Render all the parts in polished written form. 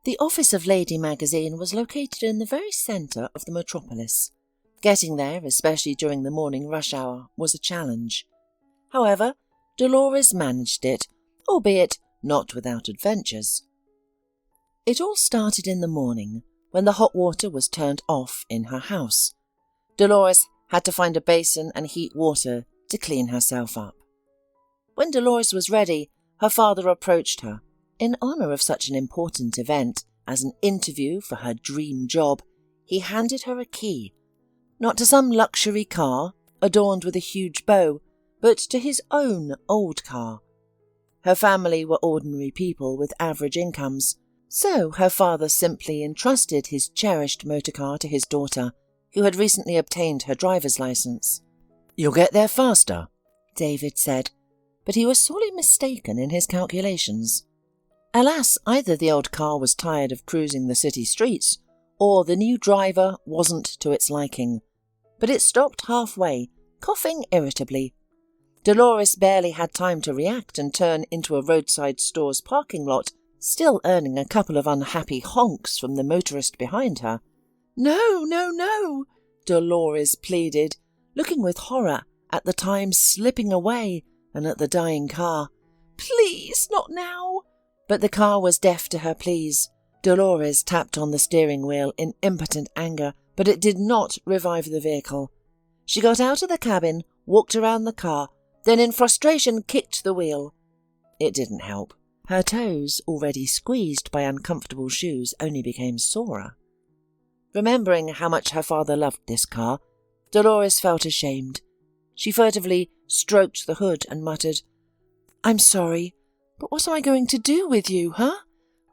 The office of Lady Magazine was located in the very centre of the metropolis. Getting there, especially during the morning rush hour, was a challenge. However, Dolores managed it, albeit not without adventures. It all started in the morning, when the hot water was turned off in her house. Dolores had to find a basin and heat water to clean herself up. When Dolores was ready, her father approached her. In honour of such an important event as an interview for her dream job, he handed her a key, not to some luxury car adorned with a huge bow, but to his own old car. Her family were ordinary people with average incomes, so her father simply entrusted his cherished motorcar to his daughter, who had recently obtained her driver's license. "You'll get there faster," David said, but he was sorely mistaken in his calculations. Alas, either the old car was tired of cruising the city streets, or the new driver wasn't to its liking. But it stopped halfway, coughing irritably. Dolores barely had time to react and turn into a roadside store's parking lot, still earning a couple of unhappy honks from the motorist behind her. "No, no, no," Dolores pleaded, looking with horror at the time slipping away and at the dying car. "Please, not now." But the car was deaf to her pleas. Dolores tapped on the steering wheel in impotent anger, but it did not revive the vehicle. She got out of the cabin, walked around the car, then in frustration kicked the wheel. It didn't help. Her toes, already squeezed by uncomfortable shoes, only became sorer. Remembering how much her father loved this car, Dolores felt ashamed. She furtively stroked the hood and muttered, "I'm sorry, but what am I going to do with you, huh?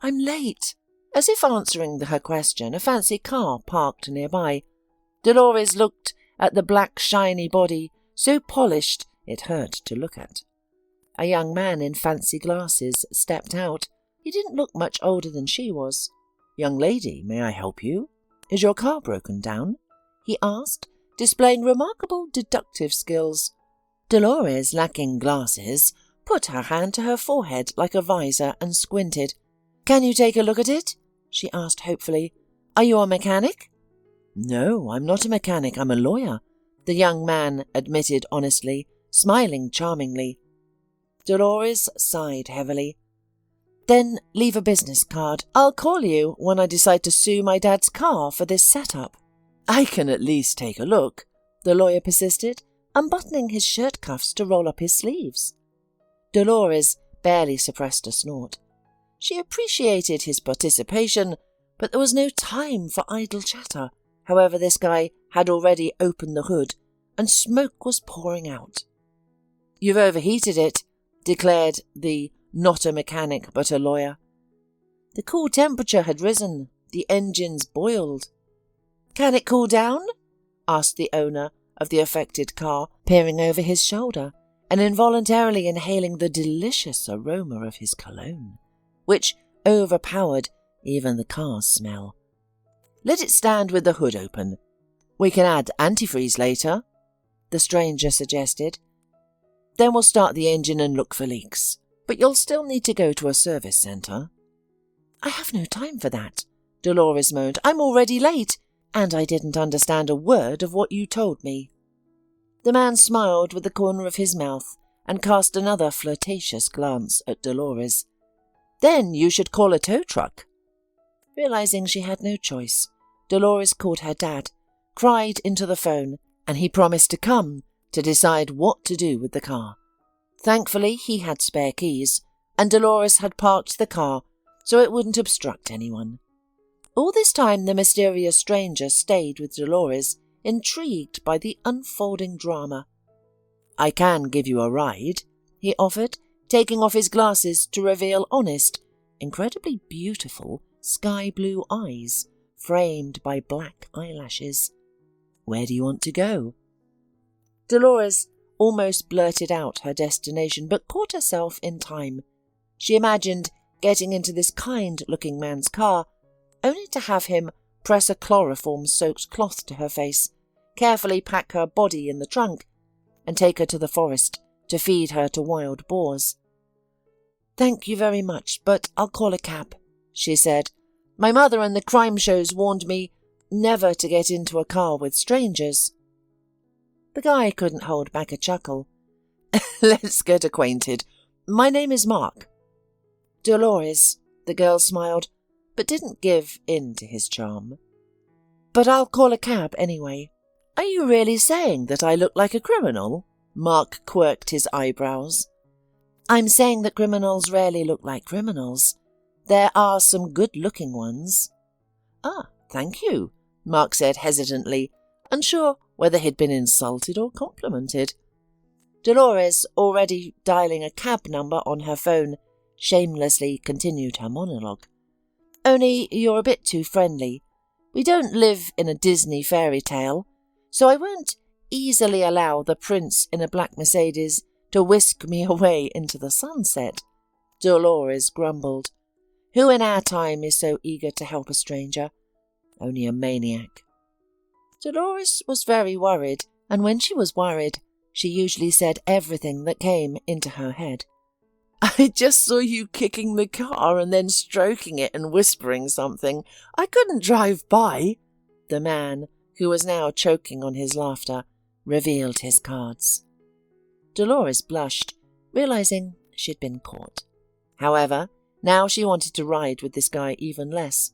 I'm late." As if answering her question, a fancy car parked nearby. Dolores looked at the black shiny body, so polished it hurt to look at. A young man in fancy glasses stepped out. He didn't look much older than she was. "Young lady, may I help you? Is your car broken down?" he asked, displaying remarkable deductive skills. Dolores, lacking glasses, put her hand to her forehead like a visor and squinted. "Can you take a look at it?" she asked hopefully. "Are you a mechanic?" "No, I'm not a mechanic, I'm a lawyer," the young man admitted honestly, smiling charmingly. Dolores sighed heavily. "Then leave a business card. I'll call you when I decide to sue my dad's car for this setup." "I can at least take a look," the lawyer persisted, unbuttoning his shirt cuffs to roll up his sleeves. Dolores barely suppressed a snort. She appreciated his participation, but there was no time for idle chatter. However, this guy had already opened the hood, and smoke was pouring out. "You've overheated it," declared the not a mechanic but a lawyer. The cool temperature had risen. The engines boiled. "Can it cool down?" asked the owner of the affected car, peering over his shoulder and involuntarily inhaling the delicious aroma of his cologne, which overpowered even the car's smell. "Let it stand with the hood open. We can add antifreeze later," the stranger suggested. "Then we'll start the engine and look for leaks. But you'll still need to go to a service centre." "I have no time for that," Dolores moaned. "I'm already late, and I didn't understand a word of what you told me." The man smiled with the corner of his mouth and cast another flirtatious glance at Dolores. "Then you should call a tow truck." Realizing she had no choice, Dolores called her dad, cried into the phone, and he promised to come to decide what to do with the car. Thankfully, he had spare keys, and Dolores had parked the car so it wouldn't obstruct anyone. All this time, the mysterious stranger stayed with Dolores, intrigued by the unfolding drama. "I can give you a ride," he offered, taking off his glasses to reveal honest, incredibly beautiful sky-blue eyes, framed by black eyelashes. "Where do you want to go?" Dolores almost blurted out her destination, but caught herself in time. She imagined getting into this kind-looking man's car, only to have him press a chloroform-soaked cloth to her face, carefully pack her body in the trunk, and take her to the forest to feed her to wild boars. "Thank you very much, but I'll call a cab," she said, My mother and the crime shows warned me never to get into a car with strangers." The guy couldn't hold back a chuckle. "Let's get acquainted. My name is Mark." "Dolores," the girl smiled, but didn't give in to his charm. "But I'll call a cab anyway." "Are you really saying that I look like a criminal?" Mark quirked his eyebrows. "I'm saying that criminals rarely look like criminals. There are some good-looking ones." "Ah, thank you," Mark said hesitantly, unsure whether he'd been insulted or complimented. Dolores, already dialing a cab number on her phone, shamelessly continued her monologue. "Only you're a bit too friendly. We don't live in a Disney fairy tale, so I won't easily allow the prince in a black Mercedes to whisk me away into the sunset." Dolores grumbled. "Who in our time is so eager to help a stranger? Only a maniac." Dolores was very worried, and when she was worried, she usually said everything that came into her head. "I just saw you kicking the car and then stroking it and whispering something. I couldn't drive by." The man, who was now choking on his laughter, revealed his cards. Dolores blushed, realizing she'd been caught. However, now she wanted to ride with this guy even less.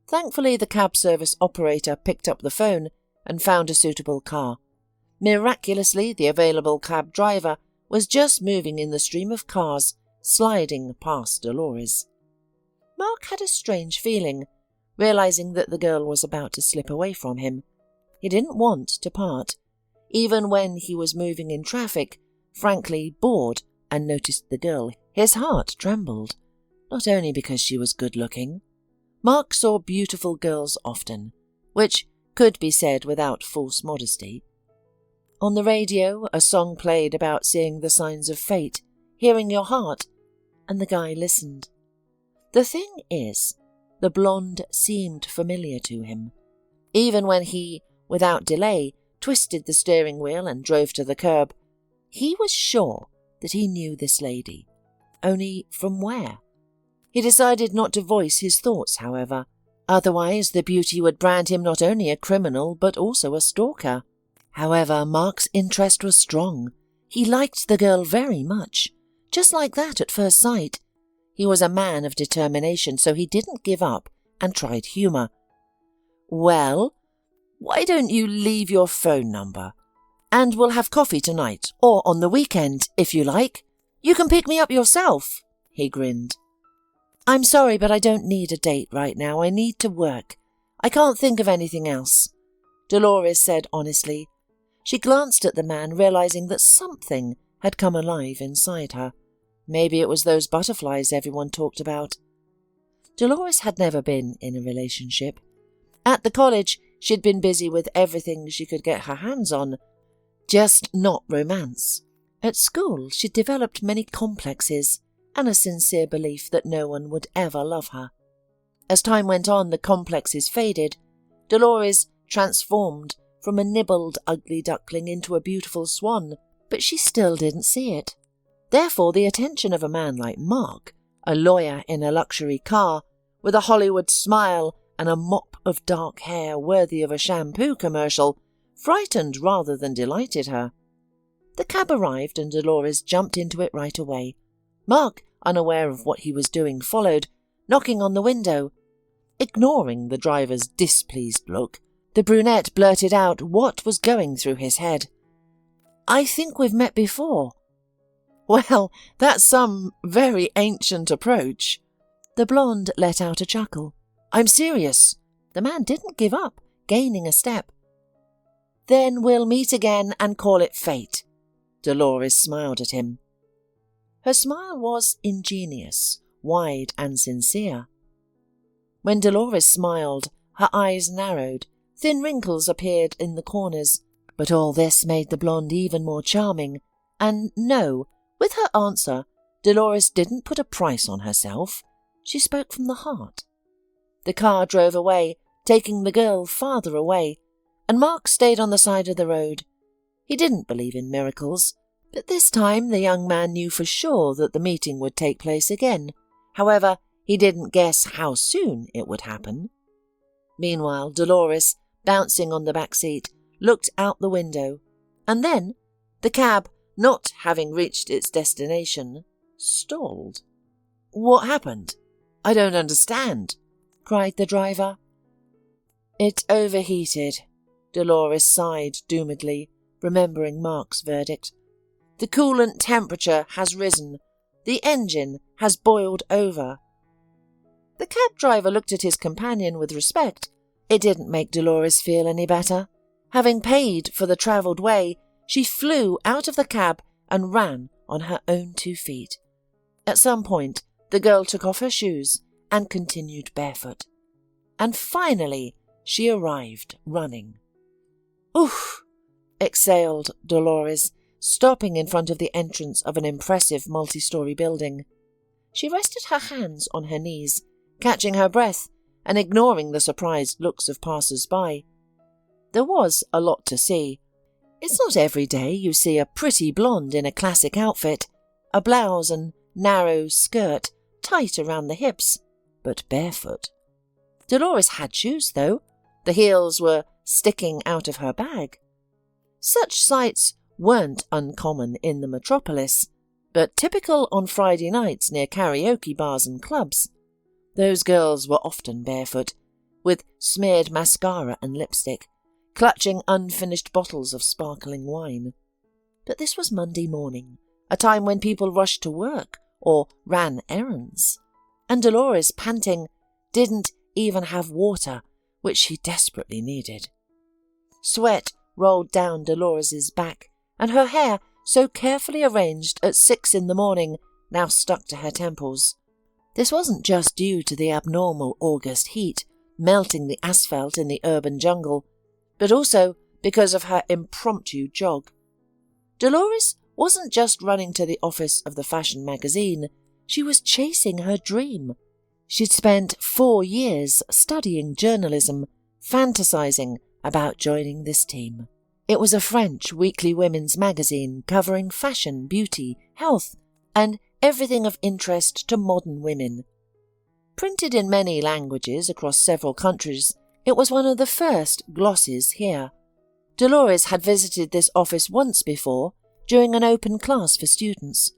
Thankfully, the cab service operator picked up the phone and found a suitable car. Miraculously, the available cab driver was just moving in the stream of cars sliding past Dolores. Mark had a strange feeling, realizing that the girl was about to slip away from him. He didn't want to part, even when he was moving in traffic, frankly bored, and noticed the girl. His heart trembled, not only because she was good-looking. Mark saw beautiful girls often, which could be said without false modesty. On the radio, a song played about seeing the signs of fate, hearing your heart, and the guy listened. The thing is, the blonde seemed familiar to him. Even when he, without delay, twisted the steering wheel and drove to the curb, he was sure that he knew this lady. Only from where? He decided not to voice his thoughts, however. Otherwise, the beauty would brand him not only a criminal, but also a stalker. However, Mark's interest was strong. He liked the girl very much, just like that at first sight. He was a man of determination, so he didn't give up and tried humour. "Well, why don't you leave your phone number? And we'll have coffee tonight, or on the weekend, if you like. You can pick me up yourself," he grinned. "I'm sorry, but I don't need a date right now. I need to work. I can't think of anything else," Dolores said honestly. She glanced at the man, realizing that something had come alive inside her. Maybe it was those butterflies everyone talked about. Dolores had never been in a relationship. At the college, she'd been busy with everything she could get her hands on, just not romance. At school, she'd developed many complexes and a sincere belief that no one would ever love her. As time went on, the complexes faded. Dolores transformed from a nibbled ugly duckling into a beautiful swan, but she still didn't see it. Therefore, the attention of a man like Mark, a lawyer in a luxury car, with a Hollywood smile and a mop of dark hair worthy of a shampoo commercial, frightened rather than delighted her. The cab arrived and Dolores jumped into it right away. Mark, unaware of what he was doing, followed, knocking on the window. Ignoring the driver's displeased look, the brunette blurted out what was going through his head. "I think we've met before." "Well, that's some very ancient approach." The blonde let out a chuckle. "I'm serious." The man didn't give up, gaining a step. "Then we'll meet again and call it fate." Dolores smiled at him. Her smile was ingenious, wide and sincere. When Dolores smiled, her eyes narrowed, thin wrinkles appeared in the corners, but all this made the blonde even more charming. And no, with her answer, Dolores didn't put a price on herself. She spoke from the heart. The car drove away, taking the girl farther away, and Mark stayed on the side of the road. He didn't believe in miracles, but this time the young man knew for sure that the meeting would take place again. However, He didn't guess how soon it would happen. Meanwhile, Dolores, bouncing on the back seat, looked out the window, and then, the cab, not having reached its destination, stalled. "What happened? I don't understand," cried the driver. "It overheated," Dolores sighed doomedly, remembering Mark's verdict. "The coolant temperature has risen. The engine has boiled over." The cab driver looked at his companion with respect. It didn't make Dolores feel any better. Having paid for the travelled way, she flew out of the cab and ran on her own 2 feet. At some point, the girl took off her shoes and continued barefoot. And finally, she arrived running. "Oof!" exhaled Dolores, stopping in front of the entrance of an impressive multi-story building. She rested her hands on her knees, catching her breath and ignoring the surprised looks of passers-by. There was a lot to see. It's not every day you see a pretty blonde in a classic outfit, a blouse and narrow skirt tight around the hips, but barefoot. Dolores had shoes, though. The heels were sticking out of her bag. Such sights weren't uncommon in the metropolis, but typical on Friday nights near karaoke bars and clubs. Those girls were often barefoot, with smeared mascara and lipstick, clutching unfinished bottles of sparkling wine. But this was Monday morning, a time when people rushed to work or ran errands, and Dolores, panting, didn't even have water, which she desperately needed. Sweat rolled down Dolores's back, and her hair, so carefully arranged at 6 a.m, now stuck to her temples. This wasn't just due to the abnormal August heat, melting the asphalt in the urban jungle, but also because of her impromptu jog. Dolores wasn't just running to the office of the fashion magazine, she was chasing her dream. She'd spent 4 years studying journalism, fantasizing about joining this team. It was a French weekly women's magazine covering fashion, beauty, health, and everything of interest to modern women. Printed in many languages across several countries, it was one of the first glosses here. Dolores had visited this office once before, during an open class for students.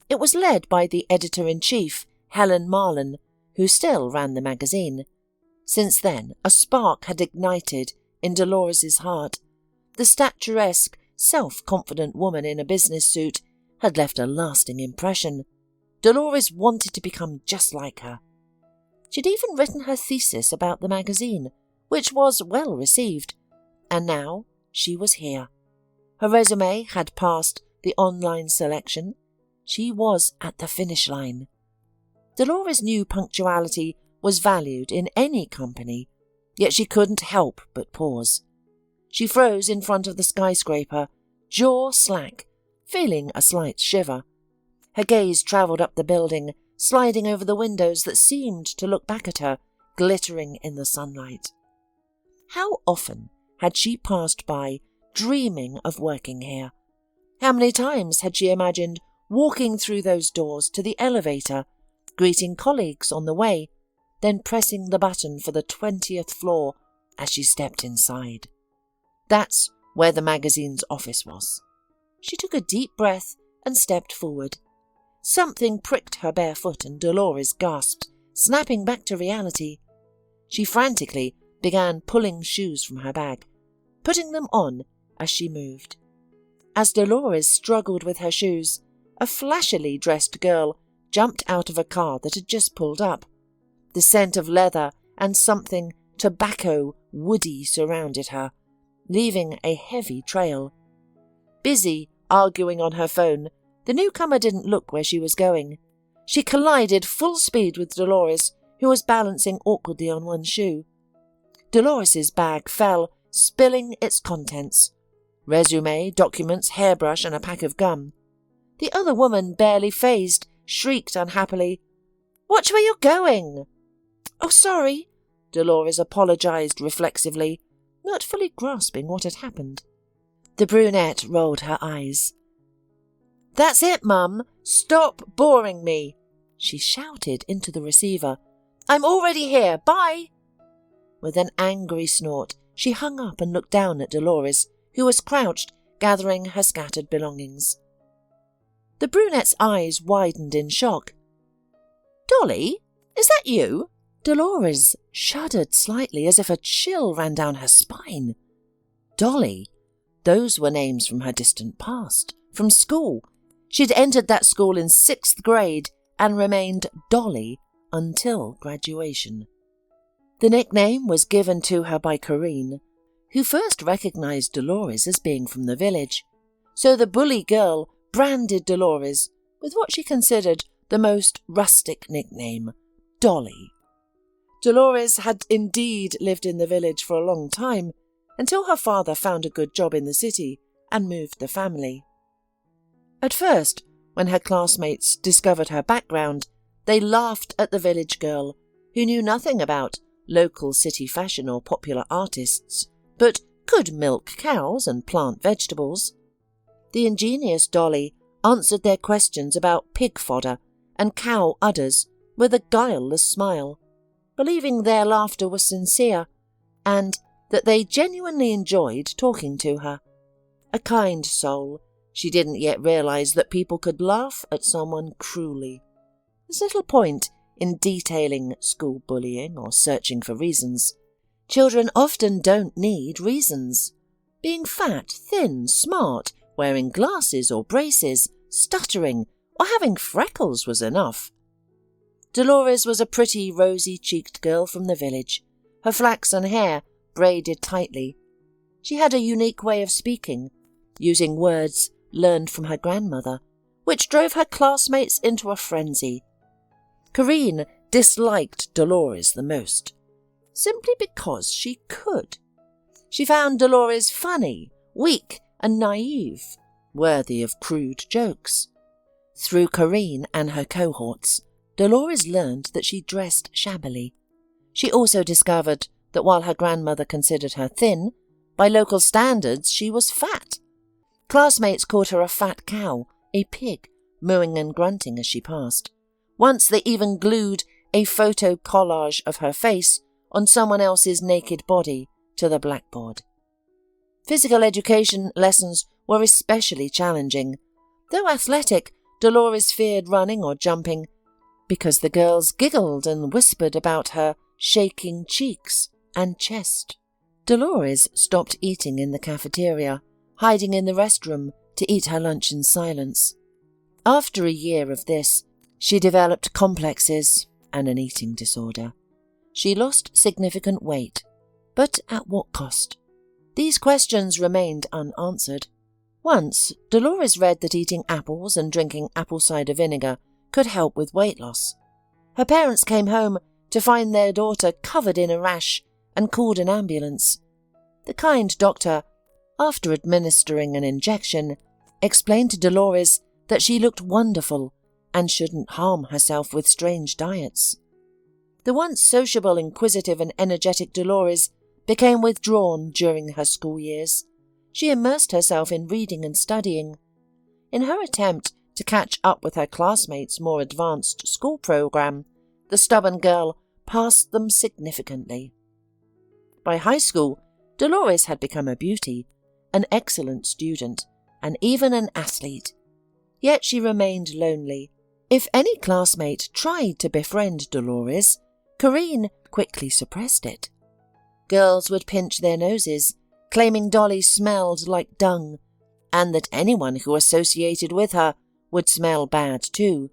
It was led by the editor-in-chief, Helen Marlin, who still ran the magazine. Since then, a spark had ignited in Dolores's heart. The statuesque, self-confident woman in a business suit had left a lasting impression. Dolores wanted to become just like her. She'd even written her thesis about the magazine, which was well received, and now she was here. Her resume had passed the online selection. She was at the finish line. Dolores knew punctuality was valued in any company, yet she couldn't help but pause. She froze in front of the skyscraper, jaw slack, feeling a slight shiver. Her gaze travelled up the building, sliding over the windows that seemed to look back at her, glittering in the sunlight. How often had she passed by, dreaming of working here? How many times had she imagined walking through those doors to the elevator, greeting colleagues on the way, then pressing the button for the 20th floor as she stepped inside? That's where the magazine's office was. She took a deep breath and stepped forward. Something pricked her bare foot and Dolores gasped, snapping back to reality. She frantically began pulling shoes from her bag, putting them on as she moved. As Dolores struggled with her shoes, a flashily dressed girl jumped out of a car that had just pulled up. The scent of leather and something tobacco-woody surrounded her, leaving a heavy trail. Busy arguing on her phone, the newcomer didn't look where she was going. She collided full speed with Dolores, who was balancing awkwardly on one shoe. Dolores's bag fell, spilling its contents. Resume, documents, hairbrush, and a pack of gum. The other woman, barely fazed, shrieked unhappily, "Watch where you're going!" "Oh, sorry," Dolores apologized reflexively, not fully grasping what had happened. The brunette rolled her eyes. "That's it, Mum. Stop boring me." She shouted into the receiver, "I'm already here, bye!" With an angry snort, she hung up and looked down at Dolores, who was crouched, gathering her scattered belongings. The brunette's eyes widened in shock. "Dolly, is that you?" Dolores shuddered slightly as if a chill ran down her spine. Dolly. Those were names from her distant past, from school. She'd entered that school in 6th grade and remained Dolly until graduation. The nickname was given to her by Corinne, who first recognized Dolores as being from the village, so the bully girl branded Dolores with what she considered the most rustic nickname, Dolly. Dolores had indeed lived in the village for a long time, until her father found a good job in the city and moved the family. At first, when her classmates discovered her background, they laughed at the village girl, who knew nothing about local city fashion or popular artists, but could milk cows and plant vegetables. The ingenious Dolly answered their questions about pig fodder and cow udders with a guileless smile, believing their laughter was sincere and that they genuinely enjoyed talking to her. A kind soul, she didn't yet realize that people could laugh at someone cruelly. There's little point in detailing school bullying or searching for reasons. Children often don't need reasons. Being fat, thin, smart, wearing glasses or braces, stuttering, or having freckles was enough. Dolores was a pretty, rosy-cheeked girl from the village, her flaxen hair braided tightly. She had a unique way of speaking, using words learned from her grandmother, which drove her classmates into a frenzy. Corinne disliked Dolores the most, simply because she could. She found Dolores funny, weak, and naive, worthy of crude jokes. Through Corinne and her cohorts, Dolores learned that she dressed shabbily. She also discovered that while her grandmother considered her thin, by local standards she was fat. Classmates called her a fat cow, a pig, mooing and grunting as she passed. Once they even glued a photo collage of her face on someone else's naked body to the blackboard. Physical education lessons were especially challenging. Though athletic, Dolores feared running or jumping because the girls giggled and whispered about her shaking cheeks and chest. Dolores stopped eating in the cafeteria, hiding in the restroom to eat her lunch in silence. After a year of this, she developed complexes and an eating disorder. She lost significant weight, but at what cost? These questions remained unanswered. Once, Dolores read that eating apples and drinking apple cider vinegar could help with weight loss. Her parents came home to find their daughter covered in a rash and called an ambulance. The kind doctor, after administering an injection, explained to Dolores that she looked wonderful and shouldn't harm herself with strange diets. The once sociable, inquisitive and energetic Dolores became withdrawn during her school years. She immersed herself in reading and studying. In her attempt to catch up with her classmates' more advanced school program, the stubborn girl passed them significantly. By high school, Dolores had become a beauty, an excellent student, and even an athlete. Yet she remained lonely. If any classmate tried to befriend Dolores, Corinne quickly suppressed it. Girls would pinch their noses, claiming Dolly smelled like dung, and that anyone who associated with her would smell bad too.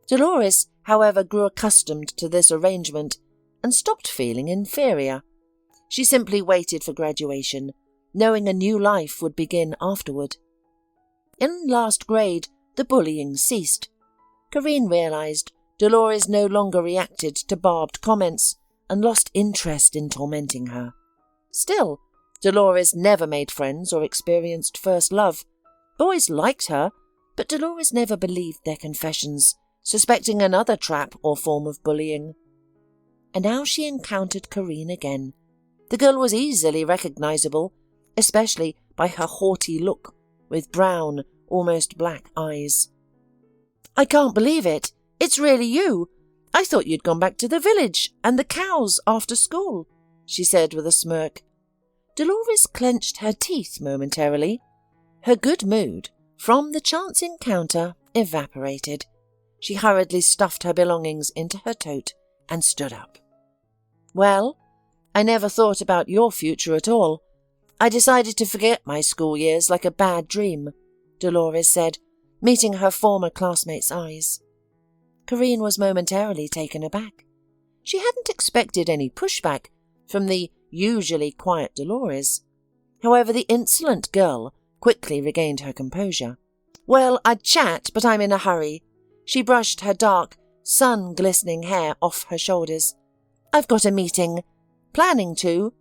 Dolores, however, grew accustomed to this arrangement and stopped feeling inferior. She simply waited for graduation, knowing a new life would begin afterward. In last grade, the bullying ceased. Corinne realized Dolores no longer reacted to barbed comments and lost interest in tormenting her. Still, Dolores never made friends or experienced first love. Boys liked her, but Dolores never believed their confessions, suspecting another trap or form of bullying. And now she encountered Corinne again. The girl was easily recognizable, especially by her haughty look, with brown, almost black eyes. "I can't believe it. It's really you. I thought you'd gone back to the village and the cows after school, she said with a smirk. Dolores clenched her teeth momentarily. Her good mood from the chance encounter evaporated. She hurriedly stuffed her belongings into her tote and stood up. Well, I never thought about your future at all. I decided to forget my school years like a bad dream, Dolores said, meeting her former classmate's eyes. Corinne was momentarily taken aback. She hadn't expected any pushback from the usually quiet Dolores. However, the insolent girl quickly regained her composure. Well, I'd chat, but I'm in a hurry. She brushed her dark, sun-glistening hair off her shoulders. I've got a meeting. Planning to,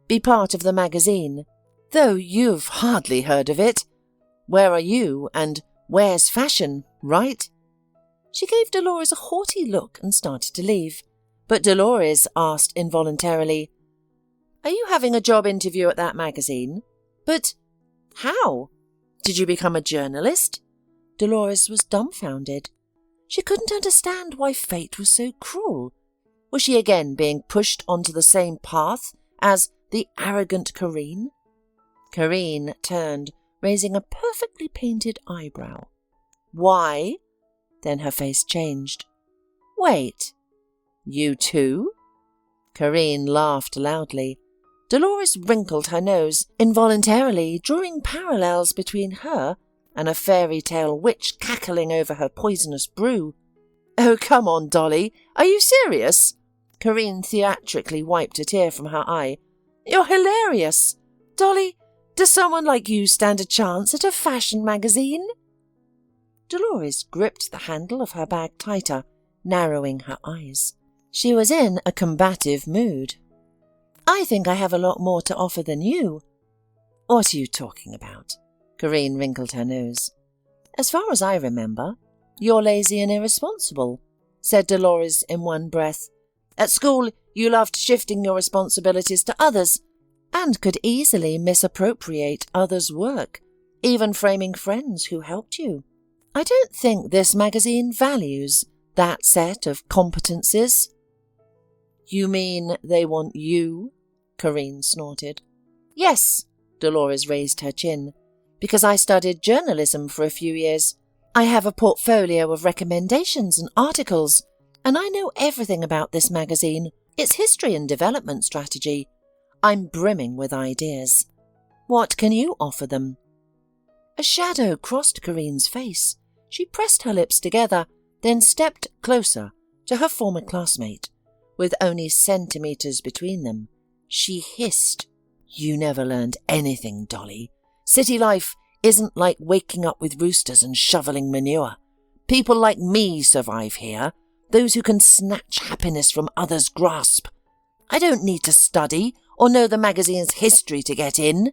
be part of the magazine. Though you've hardly heard of it. Where are you and where's fashion, right? She gave Dolores a haughty look and started to leave. But Dolores asked involuntarily, Are you having a job interview at that magazine? But how? Did you become a journalist? Dolores was dumbfounded. She couldn't understand why fate was so cruel. Was she again being pushed onto the same path as the arrogant Corinne? Corinne turned, raising a perfectly painted eyebrow. Why? Then her face changed. Wait, you too? Corinne laughed loudly. Dolores wrinkled her nose, involuntarily drawing parallels between her and a fairy tale witch cackling over her poisonous brew. Oh, come on, Dolly. Are you serious? Corinne theatrically wiped a tear from her eye. You're hilarious. Dolly, does someone like you stand a chance at a fashion magazine? Dolores gripped the handle of her bag tighter, narrowing her eyes. She was in a combative mood. I think I have a lot more to offer than you. What are you talking about? Corinne wrinkled her nose. As far as I remember, you're lazy and irresponsible, said Dolores in one breath. At school, you loved shifting your responsibilities to others and could easily misappropriate others' work, even framing friends who helped you. I don't think this magazine values that set of competencies. You mean they want you? Corinne snorted. Yes, Dolores raised her chin. Because I studied journalism for a few years. I have a portfolio of recommendations and articles, and I know everything about this magazine, its history and development strategy. I'm brimming with ideas. What can you offer them? A shadow crossed Corinne's face. She pressed her lips together, then stepped closer to her former classmate. With only centimetres between them, she hissed, You never learned anything, Dolly. City life isn't like waking up with roosters and shoveling manure. People like me survive here, those who can snatch happiness from others' grasp. I don't need to study or know the magazine's history to get in.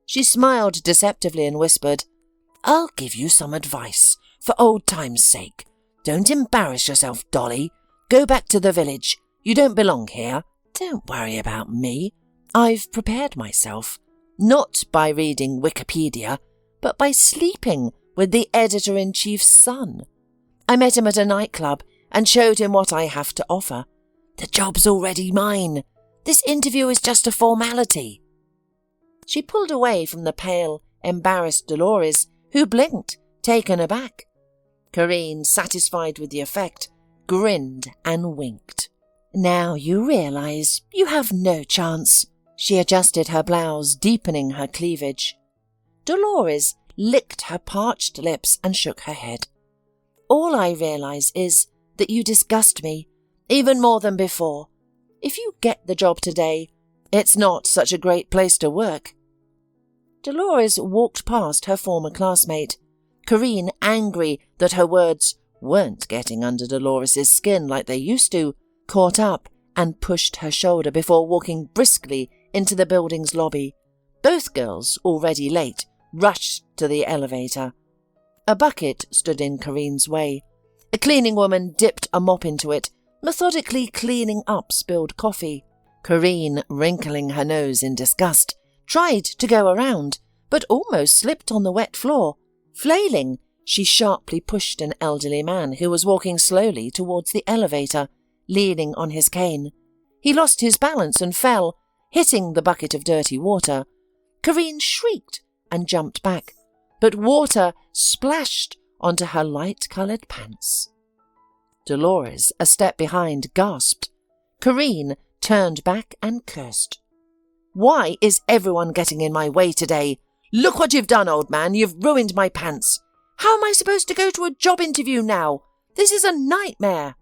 She smiled deceptively and whispered, I'll give you some advice, for old time's sake. Don't embarrass yourself, Dolly. Go back to the village. You don't belong here. Don't worry about me. I've prepared myself. Not by reading Wikipedia, but by sleeping with the editor-in-chief's son. I met him at a nightclub and showed him what I have to offer. The job's already mine. This interview is just a formality. She pulled away from the pale, embarrassed Dolores, who blinked, taken aback. Corinne, satisfied with the effect, grinned and winked. Now you realize you have no chance. She adjusted her blouse, deepening her cleavage. Dolores licked her parched lips and shook her head. All I realize is that you disgust me, even more than before. If you get the job today, it's not such a great place to work. Dolores walked past her former classmate. Corinne, angry that her words weren't getting under Dolores's skin like they used to, caught up and pushed her shoulder before walking briskly into the building's lobby. Both girls, already late, rushed to the elevator. A bucket stood in Corinne's way. A cleaning woman dipped a mop into it, methodically cleaning up spilled coffee. Corinne, wrinkling her nose in disgust, tried to go around, but almost slipped on the wet floor. Flailing, She sharply pushed an elderly man who was walking slowly towards the elevator, leaning on his cane. He lost his balance and fell, hitting the bucket of dirty water. Corinne shrieked and jumped back, but water splashed onto her light-coloured pants. Dolores, a step behind, gasped. Corinne turned back and cursed. "Why is everyone getting in my way today? Look what you've done, old man. You've ruined my pants. How am I supposed to go to a job interview now? This is a nightmare."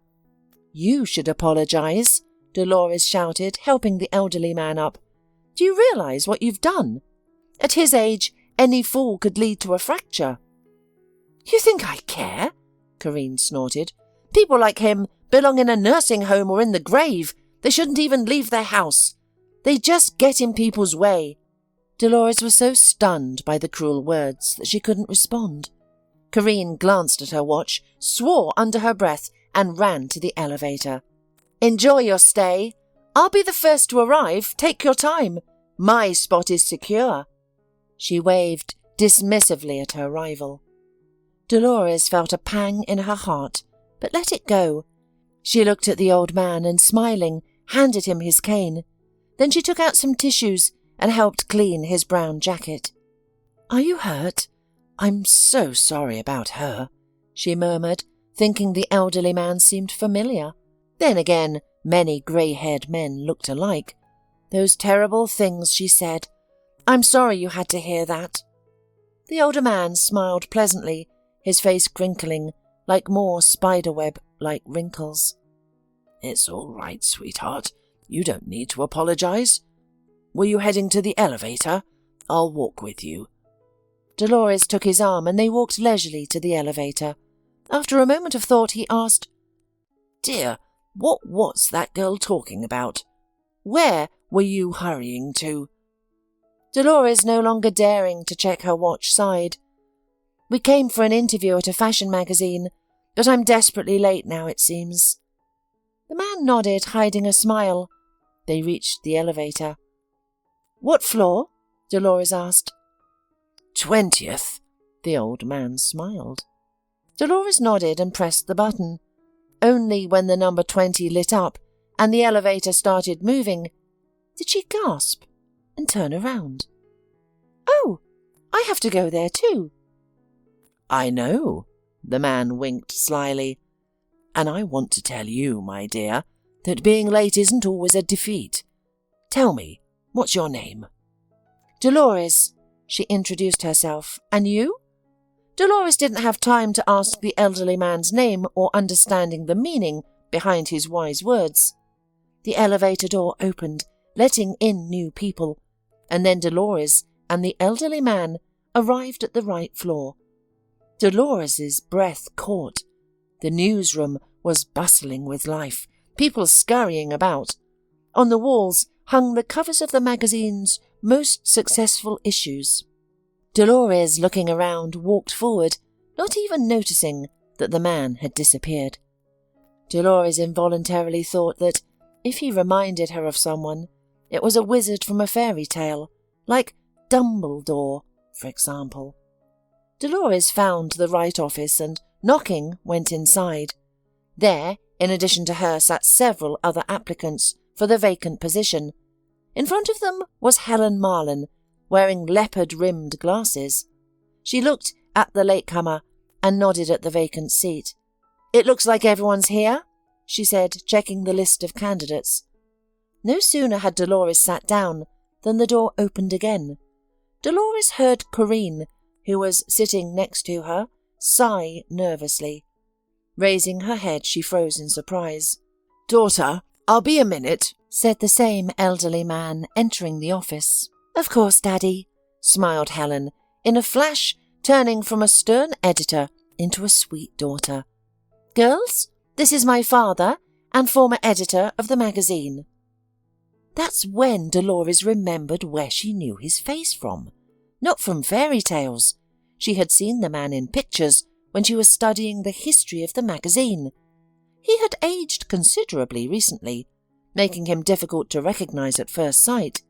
"You should apologise," Dolores shouted, helping the elderly man up. "Do you realise what you've done? At his age, any fall could lead to a fracture." "You think I care?" Corinne snorted. "People like him belong in a nursing home or in the grave. They shouldn't even leave their house. They just get in people's way." Dolores was so stunned by the cruel words that she couldn't respond. Corinne glanced at her watch, swore under her breath, and ran to the elevator. "Enjoy your stay. I'll be the first to arrive. Take your time. My spot is secure." She waved dismissively at her rival. Dolores felt a pang in her heart, but let it go. She looked at the old man and, smiling, handed him his cane. Then she took out some tissues and helped clean his brown jacket. "Are you hurt? I'm so sorry about her," she murmured, thinking the elderly man seemed familiar. Then again, many grey-haired men looked alike. Those terrible things she said. "I'm sorry you had to hear that." The older man smiled pleasantly, his face crinkling, like more spiderweb-like wrinkles. "It's all right, sweetheart. You don't need to apologise. Were you heading to the elevator? I'll walk with you." Dolores took his arm and they walked leisurely to the elevator. After a moment of thought, he asked, "Dear, what was that girl talking about? Where were you hurrying to?" Dolores, no longer daring to check her watch, sighed. "We came for an interview at a fashion magazine, but I'm desperately late now, it seems." The man nodded, hiding a smile. They reached the elevator. "What floor?" Dolores asked. 20th, the old man smiled. Dolores nodded and pressed the button. Only when the number 20 lit up and the elevator started moving did she gasp and turn around. "Oh, I have to go there too." "I know," the man winked slyly. "And I want to tell you, my dear, that being late isn't always a defeat. Tell me, what's your name?" "Dolores," she introduced herself. "And you?" Dolores didn't have time to ask the elderly man's name or understanding the meaning behind his wise words. The elevator door opened, letting in new people, and then Dolores and the elderly man arrived at the right floor. Dolores's breath caught. The newsroom was bustling with life, people scurrying about. On the walls hung the covers of the magazine's most successful issues. Dolores, looking around, walked forward, not even noticing that the man had disappeared. Dolores involuntarily thought that, if he reminded her of someone, it was a wizard from a fairy tale, like Dumbledore, for example. Dolores found the right office and, knocking, went inside. There, in addition to her, sat several other applicants for the vacant position. In front of them was Helen Marlin, wearing leopard-rimmed glasses. She looked at the latecomer and nodded at the vacant seat. "It looks like everyone's here," she said, checking the list of candidates. No sooner had Dolores sat down than the door opened again. Dolores heard Corinne, who was sitting next to her, sigh nervously. Raising her head, she froze in surprise. "Daughter, I'll be a minute," said the same elderly man, entering the office. "Of course, Daddy," smiled Helen, in a flash turning from a stern editor into a sweet daughter. "Girls, this is my father and former editor of the magazine." That's when Dolores remembered where she knew his face from. Not from fairy tales. She had seen the man in pictures when she was studying the history of the magazine. He had aged considerably recently, making him difficult to recognize at first sight.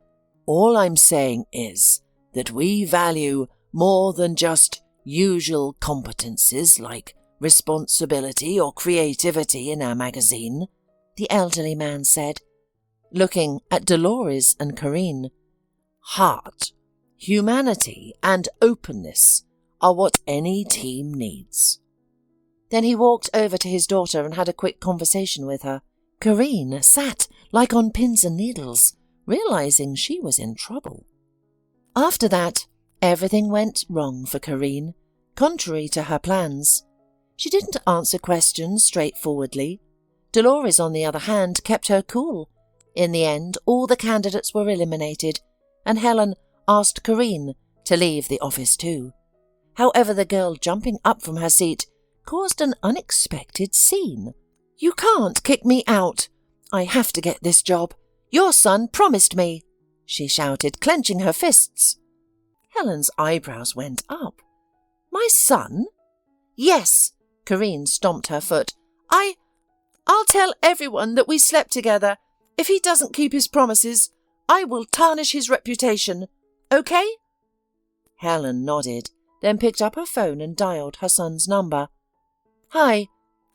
"All I'm saying is that we value more than just usual competencies like responsibility or creativity in our magazine," the elderly man said, looking at Dolores and Corinne. "Heart, humanity and openness are what any team needs." Then he walked over to his daughter and had a quick conversation with her. Corinne sat like on pins and needles, realizing she was in trouble. After that, everything went wrong for Corinne, contrary to her plans. She didn't answer questions straightforwardly. Dolores, on the other hand, kept her cool. In the end, all the candidates were eliminated, and Helen asked Corinne to leave the office too. However, the girl, jumping up from her seat, caused an unexpected scene. "You can't kick me out. I have to get this job. Your son promised me," she shouted, clenching her fists. Helen's eyebrows went up. "My son?" "Yes," Corinne stomped her foot. I'll tell everyone that we slept together. If he doesn't keep his promises, I will tarnish his reputation. Okay?" Helen nodded, then picked up her phone and dialed her son's number. "Hi,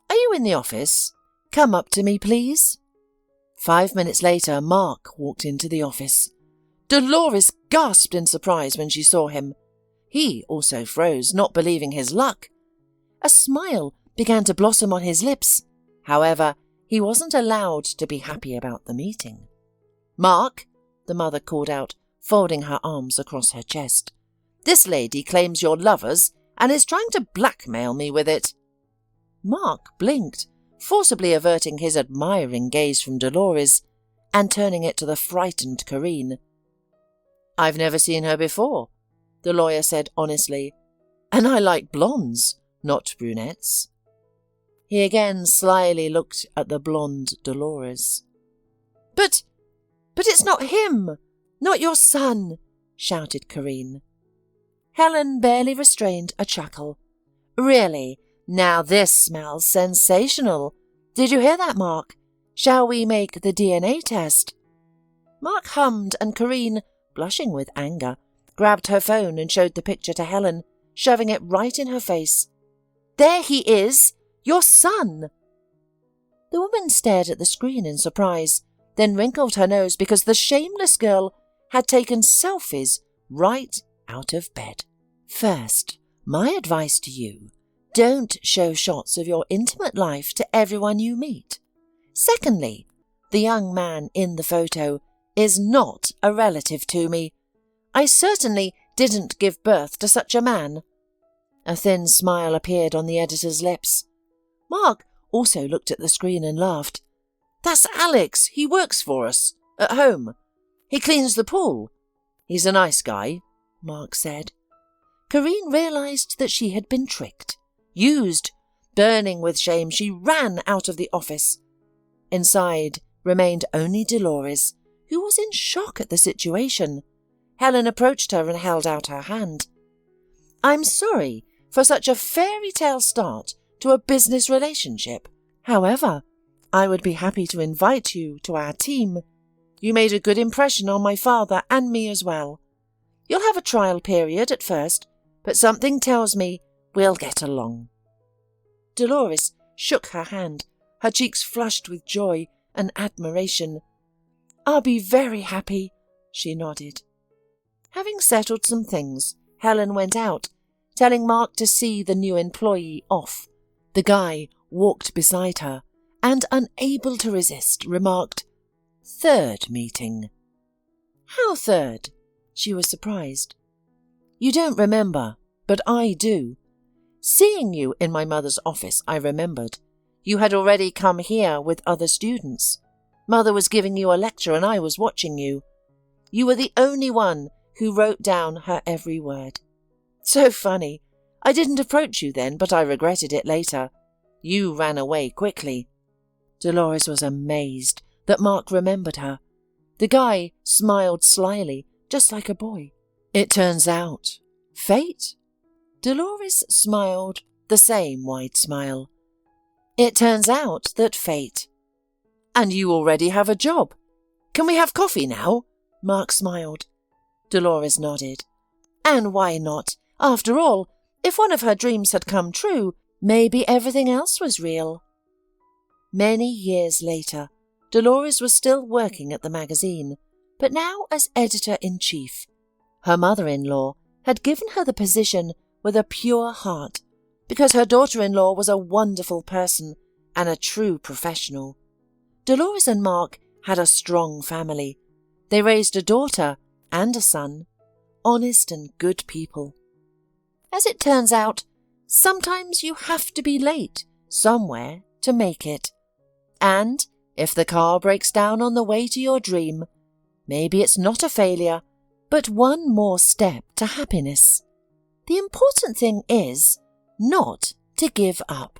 are you in the office? Come up to me, please." 5 minutes later, Mark walked into the office. Dolores gasped in surprise when she saw him. He also froze, not believing his luck. A smile began to blossom on his lips. However, he wasn't allowed to be happy about the meeting. "Mark," the mother called out, folding her arms across her chest. "This lady claims you're lovers and is trying to blackmail me with it." Mark blinked, forcibly averting his admiring gaze from Dolores and turning it to the frightened Corinne. "I've never seen her before," the lawyer said honestly, "and I like blondes, not brunettes." He again slyly looked at the blonde Dolores. But it's not him! Not your son!" shouted Corinne. Helen barely restrained a chuckle. "Really? Now this smells sensational. Did you hear that, Mark? Shall we make the DNA test?" Mark hummed, and Corinne, blushing with anger, grabbed her phone and showed the picture to Helen, shoving it right in her face. "There he is! Your son!" The woman stared at the screen in surprise, then wrinkled her nose because the shameless girl had taken selfies right out of bed. "First, my advice to you, don't show shots of your intimate life to everyone you meet. Secondly, the young man in the photo is not a relative to me. I certainly didn't give birth to such a man." A thin smile appeared on the editor's lips. Mark also looked at the screen and laughed. "That's Alex. He works for us, at home. He cleans the pool. He's a nice guy," Mark said. Corinne realized that she had been tricked, used. Burning with shame, she ran out of the office. Inside remained only Dolores, who was in shock at the situation. Helen approached her and held out her hand. "I'm sorry for such a fairy tale start to a business relationship. However, I would be happy to invite you to our team. You made a good impression on my father and me as well. You'll have a trial period at first, but something tells me we'll get along." Dolores shook her hand, her cheeks flushed with joy and admiration. "I'll be very happy," she nodded. Having settled some things, Helen went out, telling Mark to see the new employee off. The guy walked beside her and, unable to resist, remarked, "Third meeting." "How third?" She was surprised. "You don't remember, but I do. Seeing you in my mother's office, I remembered. You had already come here with other students. Mother was giving you a lecture and I was watching you. You were the only one who wrote down her every word. So funny. I didn't approach you then, but I regretted it later. You ran away quickly." Dolores was amazed that Mark remembered her. The guy smiled slyly, just like a boy. "It turns out, fate?" Dolores smiled the same wide smile. "It turns out that fate." "And you already have a job. Can we have coffee now?" Mark smiled. Dolores nodded. "And why not? After all, If one of her dreams had come true, maybe everything else was real. Many years later, Dolores was still working at the magazine, but now as editor-in-chief. Her mother-in-law had given her the position with a pure heart, because her daughter-in-law was a wonderful person and a true professional. Dolores and Mark had a strong family. They raised a daughter and a son, honest and good people. As it turns out, sometimes you have to be late somewhere to make it. And if the car breaks down on the way to your dream, maybe it's not a failure, but one more step to happiness. The important thing is not to give up.